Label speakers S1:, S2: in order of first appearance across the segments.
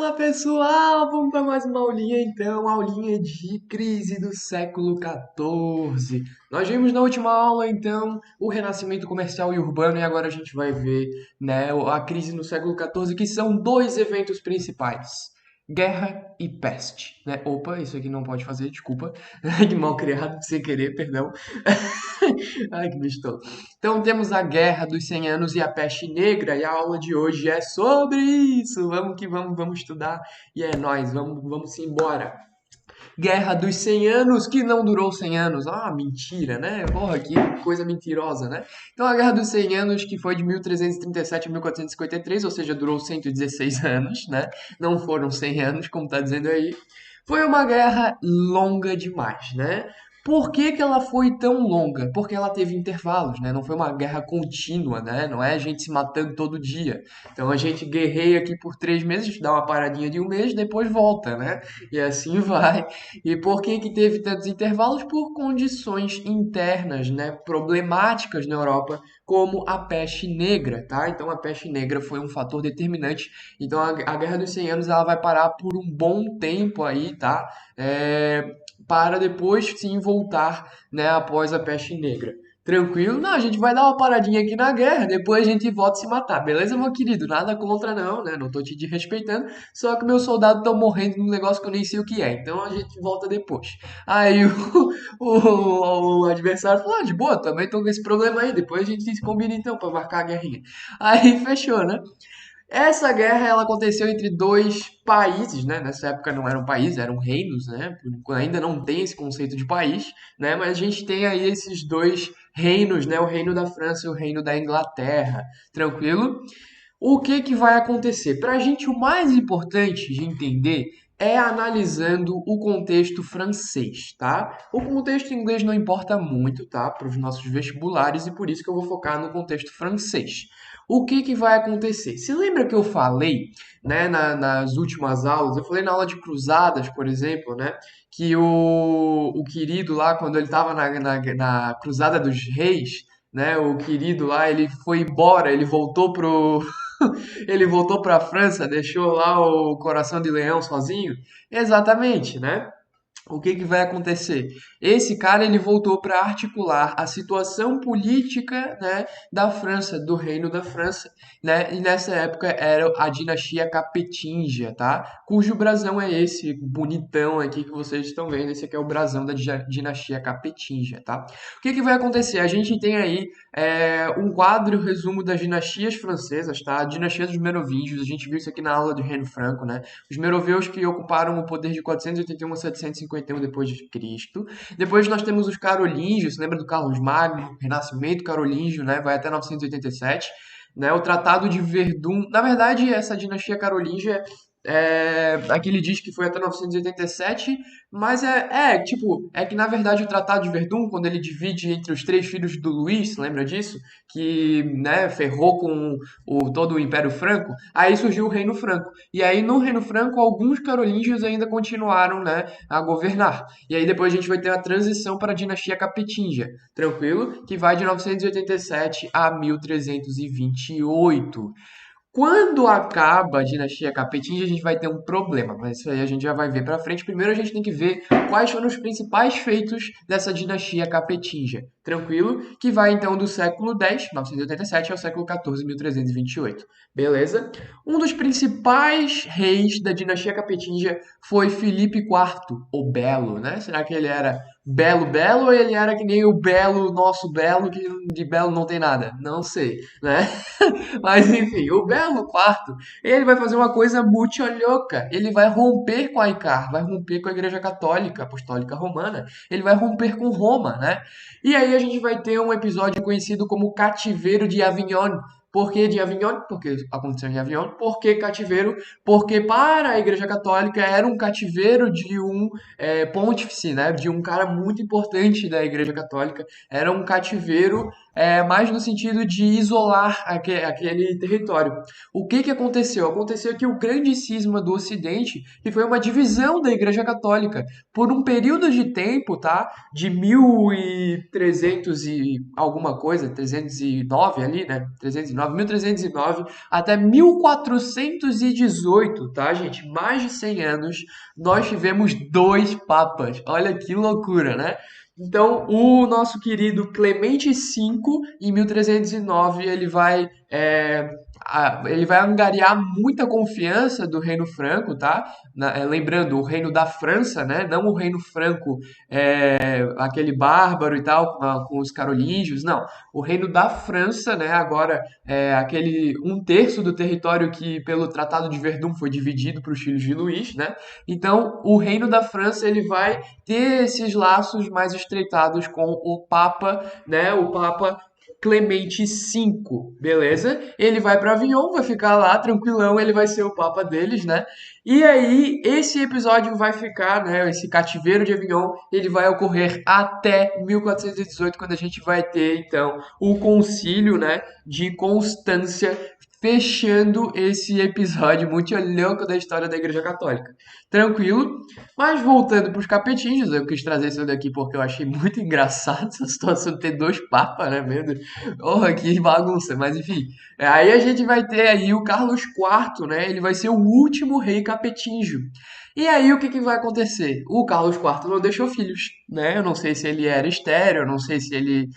S1: Fala pessoal, vamos para mais uma aulinha então, aulinha de crise do século XIV. Nós vimos na última aula então o renascimento comercial e urbano e agora a gente vai ver, né, a crise no século XIV, que são dois eventos principais: guerra e peste, né? Opa, isso aqui não pode fazer, desculpa, que mal criado, sem querer, perdão. Ai, que bicho tolo. Então temos a Guerra dos 100 Anos e a Peste Negra, e a aula de hoje é sobre isso. Vamos que vamos, vamos estudar. E é nóis, vamos embora. Guerra dos 100 Anos, que não durou 100 anos. Ah, mentira, né? Porra, que coisa mentirosa, né? Então a Guerra dos 100 Anos, que foi de 1337 a 1453, ou seja, durou 116 anos, né? Não foram 100 anos, como tá dizendo aí. Foi uma guerra longa demais, né? Por que que ela foi tão longa? Porque ela teve intervalos, né? Não foi uma guerra contínua, né? Não é a gente se matando todo dia. Então a gente guerreia aqui por 3 meses, dá uma paradinha de um mês, depois volta, né? E assim vai. E por que que teve tantos intervalos? Por condições internas, né? Problemáticas na Europa, como a peste negra, tá? Então a peste negra foi um fator determinante. Então a Guerra dos 100 Anos ela vai parar por um bom tempo aí, tá? Para depois sim voltar, né, após a peste negra. Tranquilo? Não, a gente vai dar uma paradinha aqui na guerra, depois a gente volta a se matar, beleza, meu querido? Nada contra não, né? Não tô te desrespeitando, só que meus soldados estão morrendo num negócio que eu nem sei o que é, então a gente volta depois. Aí o adversário falou, ah, de boa, também tô com esse problema aí, depois a gente se combina então pra marcar a guerrinha. Aí fechou, né? Essa guerra ela aconteceu entre dois países, né? Nessa época não eram países, eram reinos, né? Por enquanto ainda não tem esse conceito de país, né? Mas a gente tem aí esses dois reinos, né? O reino da França e o reino da Inglaterra. Tranquilo? O que que vai acontecer? Para a gente, o mais importante de entender é analisando o contexto francês, tá? O contexto inglês não importa muito, tá? Para os nossos vestibulares e por isso que eu vou focar no contexto francês. O que que vai acontecer? Se lembra que eu falei, né, nas últimas aulas, eu falei na aula de cruzadas, por exemplo, né, que o querido lá, quando ele estava na Cruzada dos Reis, né, o querido lá, ele foi embora, ele voltou pro ele voltou para a França, deixou lá o Coração de Leão sozinho? Exatamente, né? O que que vai acontecer? Esse cara ele voltou para articular a situação política, né, da França, do Reino da França, né? E nessa época era a dinastia Capetinga, tá? Cujo brasão é esse bonitão aqui que vocês estão vendo. Esse aqui é o brasão da dinastia Capetinga, tá? O que que vai acontecer? A gente tem aí um quadro resumo das dinastias francesas, tá? A dinastia dos Merovingios, a gente viu isso aqui na aula do Reino Franco, né? Os meroveus que ocuparam o poder de 481 a 751 depois de Cristo. Depois nós temos os carolíngios, lembra do Carlos Magno, Renascimento carolíngio, né? Vai até 987, né? O Tratado de Verdun, na verdade, essa dinastia carolíngia aqui ele diz que foi até 987, mas tipo, é que na verdade o Tratado de Verdun, quando ele divide entre os três filhos do Luís, lembra disso? Que, né, ferrou com todo o Império Franco, aí surgiu o Reino Franco. E aí no Reino Franco, alguns carolíngios ainda continuaram, né, a governar. E aí depois a gente vai ter a transição para a dinastia Capetinga, tranquilo? Que vai de 987 a 1328. Quando acaba a dinastia Capetinga, a gente vai ter um problema, mas isso aí a gente já vai ver pra frente. Primeiro a gente tem que ver quais foram os principais feitos dessa dinastia Capetinga. Tranquilo? Que vai então do século X, 987, ao século XIV, 1328. Beleza? Um dos principais reis da dinastia Capetinga foi Filipe IV, o Belo, né? Será que ele era Belo Belo ou ele era que nem o Belo, nosso Belo, que de Belo não tem nada? Não sei, né? Mas enfim, o Belo Quarto, ele vai fazer uma coisa muito louca. Ele vai romper com a ICAR, vai romper com a Igreja Católica Apostólica Romana, ele vai romper com Roma, né? E aí a gente vai ter um episódio conhecido como Cativeiro de Avignon. Por que de Avignon? Porque aconteceu em Avignon. Por que cativeiro? Porque para a Igreja Católica era um cativeiro de um pontífice, né? De um cara muito importante da Igreja Católica. Era um cativeiro mais no sentido de isolar aquele território. O que que aconteceu? Aconteceu que o grande cisma do Ocidente, que foi uma divisão da Igreja Católica, por um período de tempo, tá? De 1300 e alguma coisa, 309 ali, né? 309, 1309 até 1418, tá, gente? Mais de 100 anos, nós tivemos dois papas. Olha que loucura, né? Então, o nosso querido Clemente V, em 1309, ele vai angariar muita confiança do Reino Franco, tá? Lembrando, o Reino da França, né? Não o Reino Franco, aquele bárbaro e tal, com os carolíngios, não. O Reino da França, né? Agora, aquele um terço do território que, pelo Tratado de Verdun, foi dividido para os filhos de Luís, né? Então, o Reino da França, ele vai ter esses laços mais estreitados com o Papa, né? O Papa Clemente V, beleza? Ele vai para Avignon, vai ficar lá tranquilão, ele vai ser o Papa deles, né? E aí, esse episódio vai ficar, né? Esse cativeiro de Avignon, ele vai ocorrer até 1418, quando a gente vai ter, então, o concílio, né? De Constância, fechando esse episódio muito louco da história da Igreja Católica. Tranquilo? Mas voltando para os capetinhos, eu quis trazer isso daqui porque eu achei muito engraçado essa situação de ter dois papas, né, meu Deus? Oh, que bagunça, mas enfim. Aí a gente vai ter aí o Carlos IV, né? Ele vai ser o último rei capetinjo. E aí o que que vai acontecer? O Carlos IV não deixou filhos, né? Eu não sei se ele era estéril, eu não sei se ele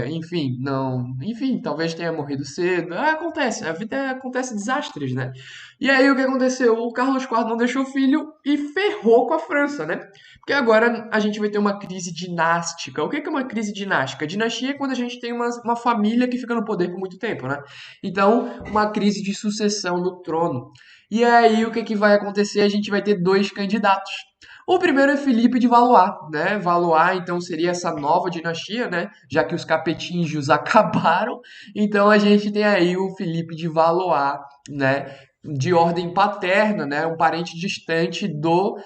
S1: enfim, não, enfim, talvez tenha morrido cedo. Acontece, a vida acontece desastres, né? E aí o que aconteceu? O Carlos IV não deixou filho e ferrou com a França, né? Porque agora a gente vai ter uma crise dinástica. O que é uma crise dinástica? Dinastia é quando a gente tem uma família que fica no poder por muito tempo, né? Então, uma crise de sucessão no trono. E aí o que que vai acontecer? A gente vai ter dois candidatos. O primeiro é Filipe de Valois, né? Valois, então, seria essa nova dinastia, né? Já que os capetinhos acabaram. Então, a gente tem aí o Filipe de Valois, né? De ordem paterna, né? Um parente distante do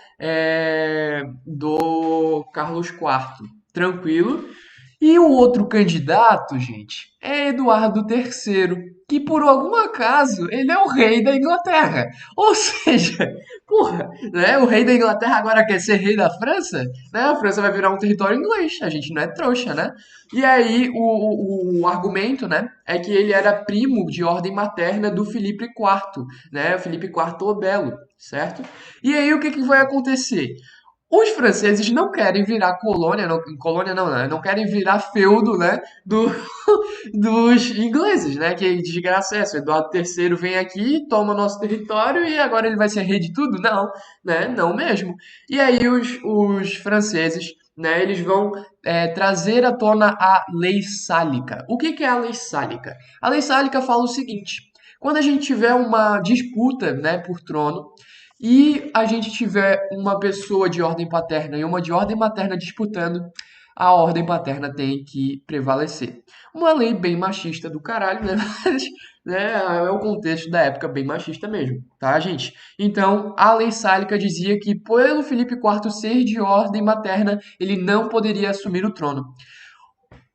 S1: Carlos IV. Tranquilo? E o outro candidato, gente, é Eduardo III, que por algum acaso ele é o rei da Inglaterra. Ou seja, porra, né? O rei da Inglaterra agora quer ser rei da França, né? A França vai virar um território inglês, a gente não é trouxa, né? E aí o argumento, né, é que ele era primo de ordem materna do Filipe IV, né? O Filipe IV o Belo, certo? E aí o que que vai acontecer? Os franceses não querem virar colônia, não, colônia não, né? Não querem virar feudo, né, dos ingleses, né? Que desgraça é essa? O Eduardo III vem aqui, toma nosso território e agora ele vai ser rei de tudo? Não, né? Não mesmo. E aí os franceses, né, eles vão trazer à tona a Lei Sálica. O que que é a Lei Sálica? A Lei Sálica fala o seguinte: quando a gente tiver uma disputa, né, por trono, e a gente tiver uma pessoa de ordem paterna e uma de ordem materna disputando, a ordem paterna tem que prevalecer. Uma lei bem machista do caralho, né? Mas, né, é o contexto da época bem machista mesmo, tá, gente? Então, a lei sálica dizia que, pelo Filipe IV ser de ordem materna, ele não poderia assumir o trono.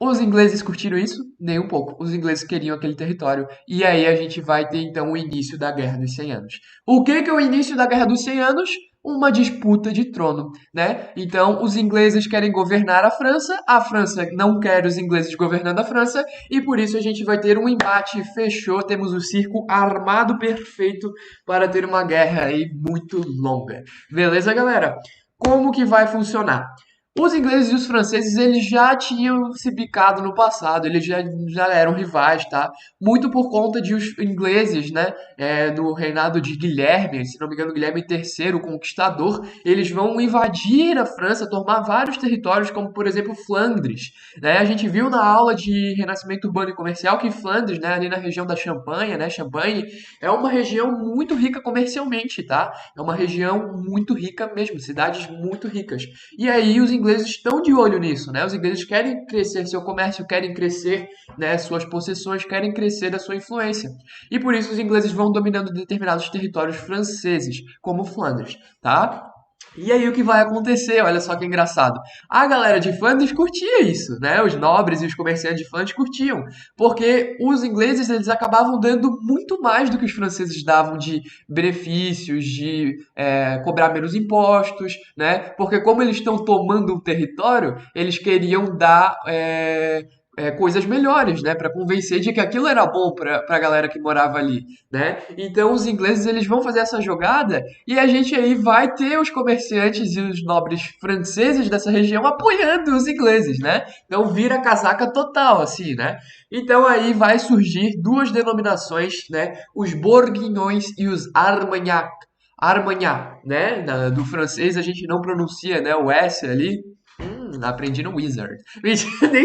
S1: Os ingleses curtiram isso? Nem um pouco. Os ingleses queriam aquele território. E aí a gente vai ter então o início da Guerra dos 100 Anos. O que que é o início da Guerra dos 100 Anos? Uma disputa de trono, né? Então os ingleses querem governar a França não quer os ingleses governando a França, e por isso a gente vai ter um embate, fechou, temos o circo armado perfeito para ter uma guerra aí muito longa. Beleza, galera? Como que vai funcionar? Os ingleses e os franceses, eles já tinham se bicado no passado, eles já eram rivais, tá? Muito por conta de os ingleses, né, do reinado de Guilherme, se não me engano, Guilherme III, o Conquistador, eles vão invadir a França, tomar vários territórios, como, por exemplo, Flandres, né? A gente viu na aula de Renascimento Urbano e Comercial que Flandres, né, ali na região da Champagne, né, Champagne, é uma região muito rica comercialmente, tá? É uma região muito rica mesmo, cidades muito ricas. E aí os ingleses estão de olho nisso, né? Os ingleses querem crescer seu comércio, querem crescer, né, suas possessões, querem crescer a sua influência. E por isso os ingleses vão dominando determinados territórios franceses, como Flandres, tá? E aí o que vai acontecer? Olha só que engraçado. A galera de Flandres curtia isso, né? Os nobres e os comerciantes de Flandres curtiam, porque os ingleses eles acabavam dando muito mais do que os franceses davam de benefícios, de cobrar menos impostos, né? Porque como eles estão tomando um território, eles queriam dar coisas melhores, né? Para convencer de que aquilo era bom para a galera que morava ali, né? Então os ingleses eles vão fazer essa jogada e a gente aí vai ter os comerciantes e os nobres franceses dessa região apoiando os ingleses, né? Então vira casaca total, assim, né? Então aí vai surgir duas denominações, né? Os bourguignons e os armagnacs. Armagnac, né? Do francês a gente não pronuncia, né? O S ali. Aprendi no Wizard. Nem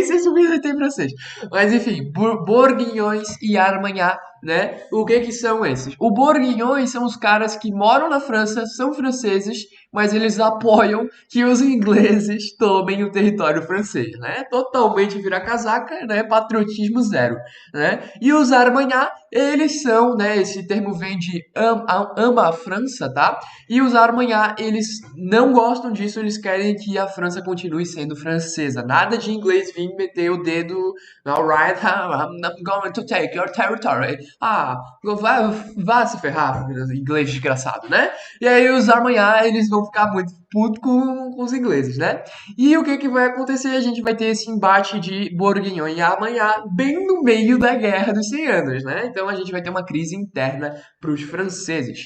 S1: sei se o Wizard tem francês. Mas enfim, bourguignons e armagnac, né? O que que são esses? O bourguignons são os caras que moram na França, são franceses, mas eles apoiam que os ingleses tomem o território francês, né? Totalmente vira-casaca, né? Patriotismo zero, né? E os armagnac, eles são, né? Esse termo vem de ama a França, tá? E os armagnac, eles não gostam disso, eles querem que a França continue sendo francesa. Nada de inglês vir meter o dedo, alright, I'm going to take your territory. Vá se ferrar, inglês desgraçado, né? E aí os armagnac, eles vão ficar muito putos com os ingleses, né? E o que que vai acontecer? A gente vai ter esse embate de Bourguignon e Armagnac bem no meio da Guerra dos 100 Anos, né? Então a gente vai ter uma crise interna para os franceses.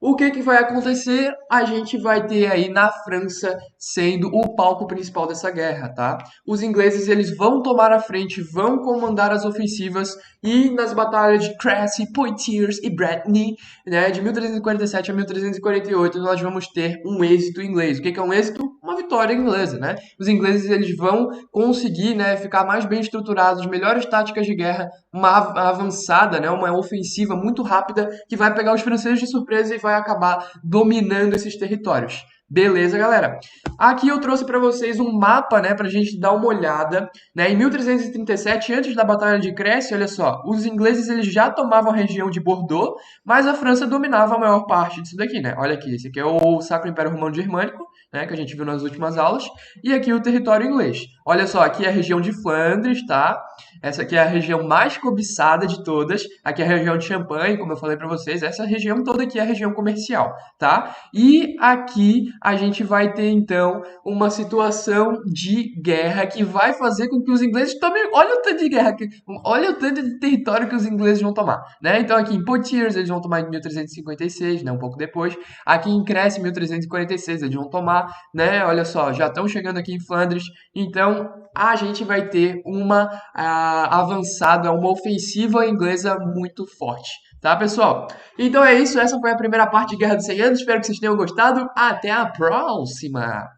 S1: O que que vai acontecer? A gente vai ter aí na França sendo o palco principal dessa guerra, tá? Os ingleses eles vão tomar a frente, vão comandar as ofensivas e nas batalhas de Crécy, Poitiers e Brittany, né, de 1347 a 1348, nós vamos ter um êxito inglês. O que que é um êxito? Uma vitória inglesa, né? Os ingleses eles vão conseguir, né, ficar mais bem estruturados, melhores táticas de guerra, uma avançada, né, uma ofensiva muito rápida que vai pegar os franceses de surpresa e vai acabar dominando esses territórios. Beleza, galera? Aqui eu trouxe para vocês um mapa, né, para a gente dar uma olhada, né? Em 1337, antes da Batalha de Crécy, olha só, os ingleses eles já tomavam a região de Bordeaux, mas a França dominava a maior parte disso daqui, né? Olha aqui, esse aqui é o Sacro Império Romano Germânico, né, que a gente viu nas últimas aulas, e aqui o território inglês. Olha só, aqui é a região de Flandres, tá? Essa aqui é a região mais cobiçada de todas. Aqui é a região de Champagne, como eu falei para vocês. Essa região toda aqui é a região comercial, tá? E aqui a gente vai ter então uma situação de guerra que vai fazer com que os ingleses tomem. Olha o tanto de guerra, olha o tanto de território que os ingleses vão tomar, né? Então aqui em Poitiers eles vão tomar em 1356, né? Um pouco depois. Aqui em Crécy, 1346 eles vão tomar, né? Olha só, já estão chegando aqui em Flandres. Então a gente vai ter uma avançada, uma ofensiva inglesa muito forte. Tá, pessoal? Então é isso. Essa foi a primeira parte de Guerra dos 100 Anos. Espero que vocês tenham gostado. Até a próxima!